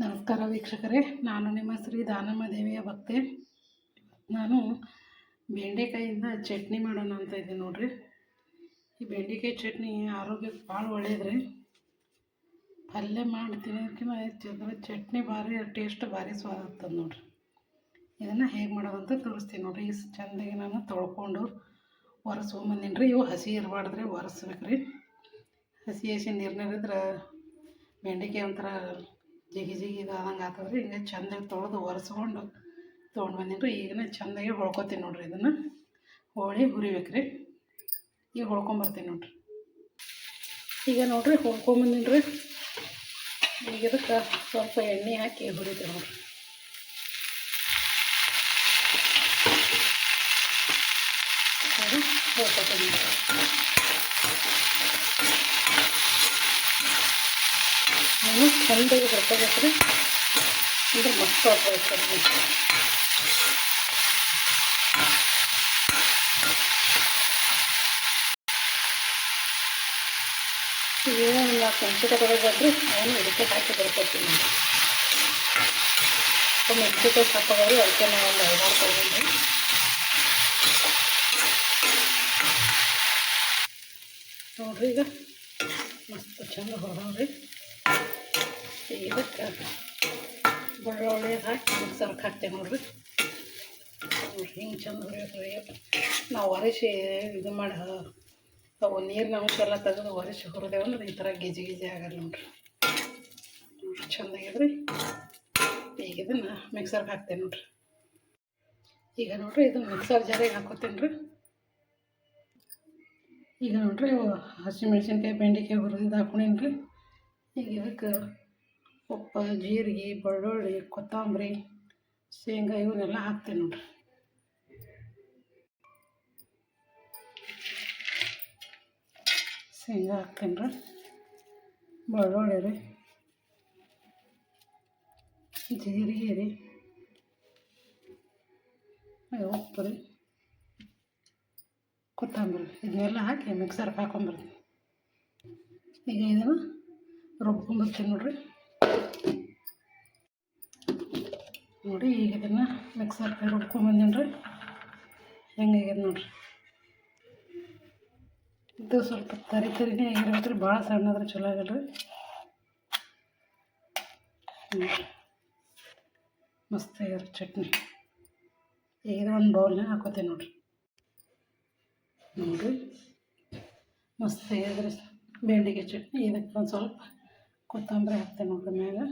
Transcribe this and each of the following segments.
ನಮಸ್ಕಾರ ವೀಕ್ಷಕರೇ, ನಾನು ನಿಮ್ಮ ಶ್ರೀ ದಾನಮ್ಮ ದೇವಿಯ ಭಕ್ತೆ. ನಾನು ಬೆಂಡೆಕಾಯಿಂದ ಚಟ್ನಿ ಮಾಡೋಣ ಅಂತ ಇದ್ದೀನಿ ನೋಡ್ರಿ. ಈ ಬೆಂಡೆಕಾಯಿ ಚಟ್ನಿ ಆರೋಗ್ಯಕ್ಕೆ ಭಾಳ ಒಳ್ಳೇದ್ರಿ. ಪಲ್ಯ ಮಾಡಿ ತಿನ್ನೋದಕ್ಕಿಂತ ಚಟ್ನಿ ಭಾರಿ ಟೇಸ್ಟ್ ಭಾರಿ ಸ್ವಾದ ಆಗ್ತದೆ ನೋಡ್ರಿ. ಇದನ್ನು ಹೇಗೆ ಮಾಡೋದಂತ ತೋರಿಸ್ತೀನಿ ನೋಡ್ರಿ. ಈ ಚೆಂದಾಗಿ ನಾನು ತೊಳ್ಕೊಂಡು ಒರೆಸ್ಕೊಂಬಂದಿನಿ ರೀ. ಇವು ಹಸಿ ಇರಬಾರ್ದ್ರಿ, ಒರೆಸ್ಬೇಕು ರೀ. ಹಸಿ ನೀರಿದ್ರೆ ಬೆಂಡೆಕಾಯಿ ಒಂಥರ ಜಿಗಿ ಇದಾದಂಗೆ ಆಗ್ತದೆ ರೀ. ಹಿಂಗೆ ಚೆಂದಾಗಿ ತೊಳೆದು ಒರೆಸ್ಕೊಂಡು ತೊಗೊಂಡು ಬಂದೀನಿ ರೀ. ಈಗನೇ ಚೆಂದಾಗಿ ಹೊಳ್ಕೊತೀನಿ ನೋಡ್ರಿ. ಇದನ್ನು ಹುರಿಬೇಕು ರೀ. ಈಗ ಹೊಳ್ಕೊಂಬರ್ತೀನಿ ನೋಡ್ರಿ. ಈಗ ನೋಡ್ರಿ ಹೊಳ್ಕೊಂಬಂದೀನಿ ರೀ. ಈಗ ಇದಕ್ಕೆ ಸ್ವಲ್ಪ ಎಣ್ಣೆ ಹಾಕಿ ಹುರಿತೀವಿ ನೋಡ್ರಿ. ಹೊಳ್ಕೊತೀನಿ ನಾನು ಚೆಂದಾಗಿ ಹೊಡ್ಕೋಬೇಕು ರೀ. ಅಂದರೆ ಮಸ್ತ್ ಹಾಕ್ಬೇಕು. ಏನು 4 ಮೆಣಸಿನ್ಕಾಯಿ ತೊಗೊಳ್ಬೇಡ್ರಿ, ಅವನು ಇದಕ್ಕೆ ಹಾಕಿ ಬರ್ಕೊತೀನಿ. ಮೆಣಸಿನ್ಕಾಯಿ ಸಾಕಾಗರಿ, ಅದಕ್ಕೆ ನಾವು ಒಂದು 5-6 ತೊಗೊಂಡ್ರಿ. ನೋಡ್ರಿ ಈಗ ಮಸ್ತ್ ಚೆಂದ ಹೊರಡ್ರಿ. ಇದಕ್ಕೆ ಬೆಳ್ಳುಳ್ಳಿ ಹಾಕಿ ಮಿಕ್ಸರ್ಗೆ ಹಾಕ್ತೇವೆ ನೋಡ್ರಿ. ಹಿಂಗೆ ಚೆಂದ ಹೊರಿಬೇಕು. ನಾವು ಒರೆಸಿ ಇದು ಮಾಡಿ ಅವು ನೀರಿನ ಅಂಶ ಎಲ್ಲ ತೆಗೆದು ಒರೆಸಿ ಹುರಿದೇವೆ ಅಂದ್ರೆ ಈ ಥರ ಗಿಜಿ ಆಗಲ್ಲ ನೋಡ್ರಿ. ಚೆಂದಾಗಿದ್ರಿ. ಈಗ ಇದನ್ನು ಮಿಕ್ಸರ್ಗೆ ಹಾಕ್ತೇನೆ ನೋಡ್ರಿ. ಈಗ ನೋಡ್ರಿ ಇದನ್ನು ಮಿಕ್ಸರ್ ಜಾರಿಗೆ ಹಾಕೋತೀನಿ ರೀ. ಈಗ ನೋಡ್ರಿ ಹಸಿ ಮೆಣಸಿನ್ಕಾಯಿ ಬೆಂಡೆಕಾಯಿ ಹುರಿದು ಹಾಕೊಂಡೀನಿ ರೀ. ಈಗ ಇದಕ್ಕೆ ಉಪ್ಪು, ಜೀರಿಗೆ, ಬೆಳ್ಳುಳ್ಳಿ, ಕೊತ್ತಂಬರಿ, ಶೇಂಗಾ ಇವನ್ನೆಲ್ಲ ಹಾಕ್ತೇನೆ ನೋಡ್ರಿ. ಶೇಂಗಾ ಹಾಕ್ತೇನೆ ರೀ, ಬೆಳ್ಳುಳ್ಳಿ ರೀ, ಜೀರಿಗೆ ರೀ, ಉಪ್ಪು ರೀ, ಕೊತ್ತಂಬರಿ ಇದನ್ನೆಲ್ಲ ಹಾಕಿ ಮಿಕ್ಸರ್ಗೆ ಹಾಕೊಂಬರ್ತೀನಿ. ಈಗ ಇದನ್ನು ರುಬ್ಕೊಂಬರ್ತೀನಿ ನೋಡ್ರಿ. ನೋಡಿ ಈಗ ಇದನ್ನು ಮಿಕ್ಸರ್ಗೆ ರುಬ್ಕೊಂಬಂದೀನಿ ರೀ. ಹೆಂಗಾಗ್ಯದ ನೋಡ್ರಿ. ಇದು ಸ್ವಲ್ಪ ತರಿನೇ ಆಗಿರ್ಬೇಕು ರೀ, ಭಾಳ ಸಣ್ಣದ್ರೆ ಚಲೋ ಆಗಲ್ಲ ರೀ. ಮಸ್ತ್ ಆಗ್ಯದ ಚಟ್ನಿ. ಈಗ ಒಂದು ಬೌಲ್ನಾಗ ಹಾಕೋತೀನಿ ನೋಡ್ರಿ. ನೋಡಿರಿ ಮಸ್ತ್ ಆಗ್ಯದ ರೀ ಬೆಂಡೆಕಾಯಿ ಚಟ್ನಿ. ಇದಕ್ಕೆ ಒಂದು ಸ್ವಲ್ಪ ಕೊತ್ತಂಬರಿ ಹಾಕ್ತೇನೆ ನೋಡ್ರಿ ಮ್ಯಾಗ.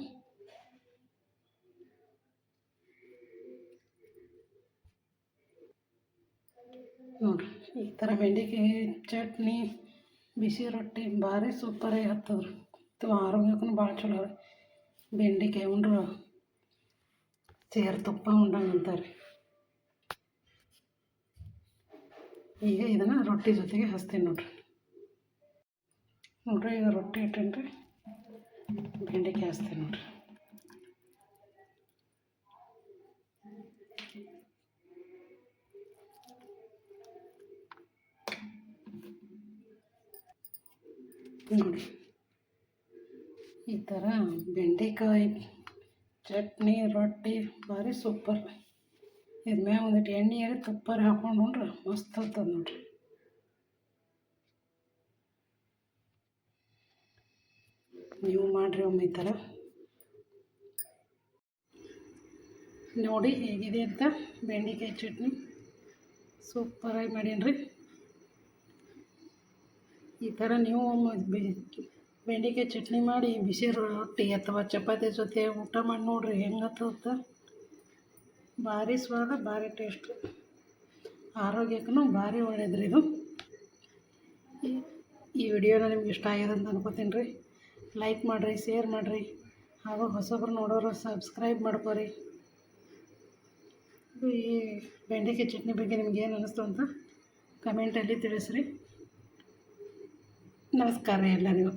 ನೋಡಿರಿ ಈ ಥರ ಬೆಂಡೆಕಾಯಿ ಚಟ್ನಿ ಬಿಸಿ ರೊಟ್ಟಿ ಭಾರಿ ಸೂಪರಾಗಿ ಹತ್ತದ್ರಿ. ಇದು ಆರೋಗ್ಯಕ್ಕೂ ಭಾಳ ಚಲೋ ರೀ. ಬೆಂಡೆಕಾಯಿ ಉಂಡ್ರೆ ಸೇರು ತುಪ್ಪ ಉಂಡಂಗೆ ಅಂತಾರೆ. ಈಗ ಇದನ್ನು ರೊಟ್ಟಿ ಜೊತೆಗೆ ಹಚ್ತೀನಿ ನೋಡ್ರಿ. ಈಗ ರೊಟ್ಟಿ ಇಟ್ಟೇನಿ ರೀ, ಬೆಂಡೆಕಾಯಿ ಹಚ್ತೀನಿ ನೋಡ್ರಿ. ನೋಡಿ ಈ ಥರ ಬೆಂಡೆಕಾಯಿ ಚಟ್ನಿ ರೊಟ್ಟಿ ಭಾರಿ ಸೂಪರ್. ಇದ್ರ ಮ್ಯಾಗ ಒಂದಿಟ್ಟು ಎಣ್ಣೆ ತುಪ್ಪ ಹಾಕ್ಕೊಂಡು ಉಂಡ್ರೆ ಮಸ್ತ್ ಆಗ್ತದೆ ನೋಡ್ರಿ. ನೀವು ಮಾಡಿರಿ ಒಮ್ಮೆ ಈ ಥರ. ನೋಡಿ ಹೇಗಿದೆ ಅಂತ ಬೆಂಡೆಕಾಯಿ ಚಟ್ನಿ ಸೂಪರಾಗಿ ಮಾಡೀನಿ ರೀ. ಈ ಥರ ನೀವು ಬೆಂಡೆಕಾಯಿ ಚಟ್ನಿ ಮಾಡಿ ಬಿಸಿ ರೊಟ್ಟಿ ಅಥವಾ ಚಪಾತಿ ಜೊತೆ ಊಟ ಮಾಡಿ ನೋಡಿರಿ ಹೆಂಗತ್ತ. ಭಾರಿ ಸ್ವಾದ, ಭಾರಿ ಟೇಸ್ಟ್, ಆರೋಗ್ಯಕ್ಕೂ ಭಾರಿ ಒಳ್ಳೇದ್ರಿ ಇದು. ಈ ವಿಡಿಯೋನ ನಿಮ್ಗೆ ಇಷ್ಟ ಆಗ್ಯದ ಅಂತ ಅನ್ಕೋತೀನಿ ರೀ. ಲೈಕ್ ಮಾಡಿರಿ, ಶೇರ್ ಮಾಡಿರಿ, ಹಾಗೂ ಹೊಸಬ್ರು ನೋಡೋರು ಸಬ್ಸ್ಕ್ರೈಬ್ ಮಾಡ್ಕೊರಿ. ಈ ಬೆಂಡೆಕಾಯಿ ಚಟ್ನಿ ಬಗ್ಗೆ ನಿಮ್ಗೆ ಏನು ಅನ್ನಿಸ್ತು ಅಂತ ಕಮೆಂಟಲ್ಲಿ ತಿಳಿಸ್ರಿ. ನಮಸ್ಕಾರ ರೀ ಎಲ್ಲರಿಗೂ.